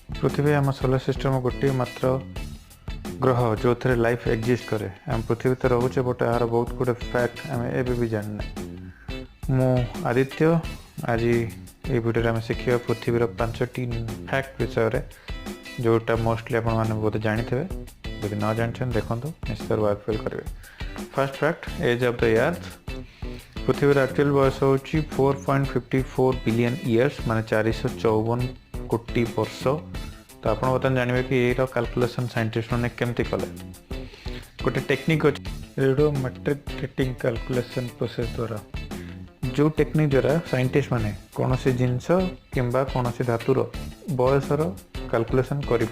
पृथ्वी आम solar system गोटे मात्र ग्रह जो थे लाइफ एक्जिस्ट करे आम पृथ्वी तो रोचे बट यार बहुत गुड फैक्ट आम एवं भी जानना मु आदित्य आज ये वीडियो आम शिखा पृथ्वीर 5टी फैक्ट विषय जोटा मोस्टली आपने बोधे जाथे यदि न जानते देखो निश्चित वर्क फिल करेंगे। First fact age of the earth पृथ्वीर एक्चुअल बयस हूँ 4.54 बिलियन इयर्स माने 454 कोटी वर्ष। तो आप बर्तमान जानवे कि ये कैलकुलेशन साइंटिस्ट मैंने केमती कले गोटे टेक्निक अच्छे रेडियोमेट्रिक डेटिंग कैलकुलेशन प्रोसेस द्वारा जो टेक्निक द्वारा साइंटिस्ट मैंने कौन सी जिनस कि कौन सी धातुर बयसर कैलकुलेशन करें।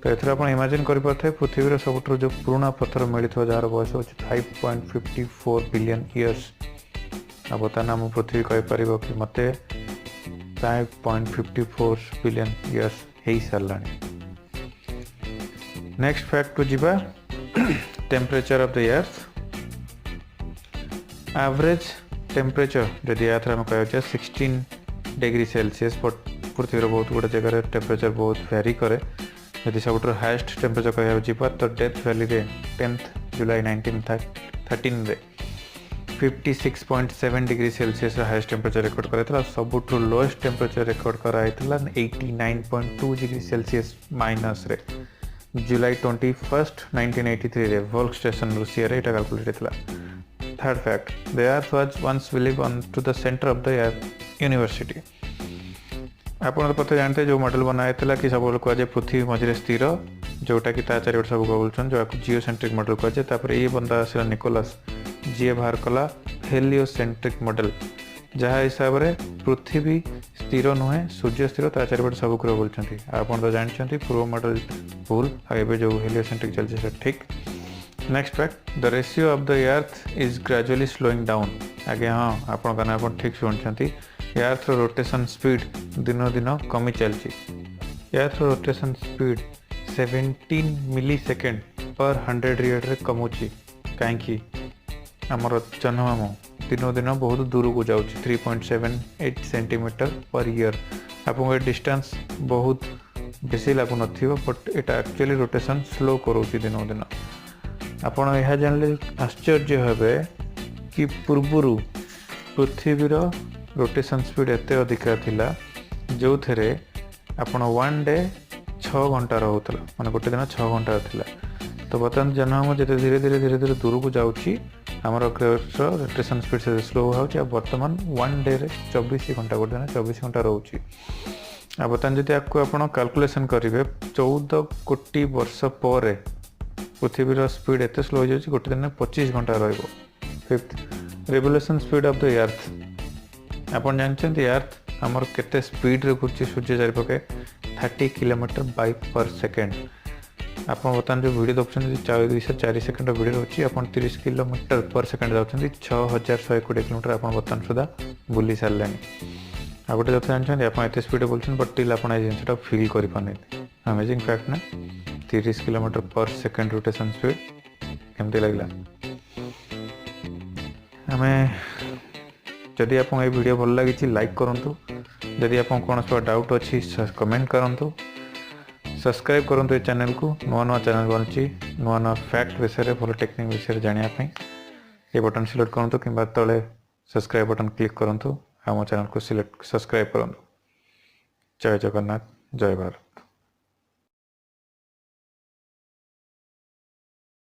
तो ये आप इमेजिन करें पृथ्वीर सब जो पुराना पत्थर मिलता जार बयस हूँ 5.54 बिलियन इयर्स। आ बर्तमान आम पृथ्वी कहीपर कि मत 5.54 बिलियन इयर्स हो सारा। नेक्स्ट फैक्ट को जीवा temperature of the earth average temperature जदि अर्थ आम कह 16 डिग्री सेल्सियस बट पृथ्वीर बहुत गुड़े जगह टेम्परेचर बहुत वेरी करे। यदि सब हाएस्ट टेम्परेचर कह जा तो डेथ वैली 10 जुलाई 1913 रे 56.7 degree Celsius highest temperature record कराइला। सबुठ लोएस्ट टेम्परेचर रेकर्ड कराइला 89.2 डिग्री सेल्सियस माइनस रे जुलाई 21 1983 रे वोल्क स्टेशन रूसिया रे एटा कैलकुलेट होता। Third fact the earth was once believe on to the center of the university. आप पता जानते जो मॉडल बनाया कि सब लोग कहुए पृथ्वी मझे स्थिर जोटा कि चारिपट सब बोलूँ जो जिओसेंट्रिक मॉडल कहुए। ये बंदा आसला निकोलस जी बाहर कला हेलियोसेंट्रिक मॉडल जहाँ हिसाब से पृथ्वी स्थिर नुहे सूर्य स्थिर ता चारिपट सब ग्रह बोलते। आप तो जानते पूर्व मॉडल भूल आगे जो हेलियोसेंट्रिक चलते ठीक। Next fact the ratio of the earth is gradually slowing down. आगे हाँ आप ठीक शुणुंट अर्थ रोटेशन स्पीड दिन दिन कमी चलती। अर्थ रोटेशन स्पीड 17 मिली सेकेंड पर 100 ईयर रे कमुची कहीं आमर जन्म दिन दिन बहुत दूर को जाऊँ 3.78 सेंटीमीटर पर ईयर। आपको डिस्टेंस बहुत बेसी लगुन but Etah actually rotation slow करोसी दिन दिन। आपड़ यह जानले आश्चर्य हे कि पूर्वर पृथ्वीर रोटेशन स्पीड एते अधिका थिला जो थे आपण 1 डे 6 घंटा रोला माने गोटे दिन 6 घंटा थिला। तो बर्तमान जन्म जिते धीरे धीरे दूर को जाऊँगी आमर रोटेशन स्पीड से स्लो हो बर्तमान 1 डे 24 घंटा गोटे दिन 24 घंटा रोचे। आ बर्तमान जब आपको आप कैलकुलेशन करेंगे 14 कोटी वर्ष पर पृथ्वीर स्पीड एत स्लो हो जाए गोटे दिन 25 घंटा रहिबो। Fifth revolution speed of the अर्थ। आप जानते अर्थ आमर केते स्पीड रे घूर्ची सूर्य चारिपके 30 किलोमीटर बाई पर सेकेंड। आप बर्तमान जो वीडियो देखते 4 सेकेंड वीडियो रोचे आप 30 किलोमीटर पर सेकेंड जाऊँगी 6120 किलोमीटर आप बर्तमान सुधा बुली सारे। आ गए जो जानते आप एत स्पीड बोलते बट टिल आप जिनसा फिल कर अमेजिंग फैक्ट ना 30 किलोमीटर पर सेकेंड रोटेशन स्पीड केमती लगला। आम जदि आप ये वीडियो भल लगी लाइक करूँ जदि आप कौन सब डाउट अच्छी कमेंट करूँ सब्सक्राइब करूँ ये चैनल को नुआ नुआ चैनल बनची नुआ नुआ फैक्ट विषय भल टेक्निक विषय जानापी ये बटन सिलेक्ट करूँ कि तले सब्सक्राइब बटन क्लिक करूँ आम चैनल को सिलेक्ट सब्सक्राइब करूँ। जय जगन्नाथ जय भारत।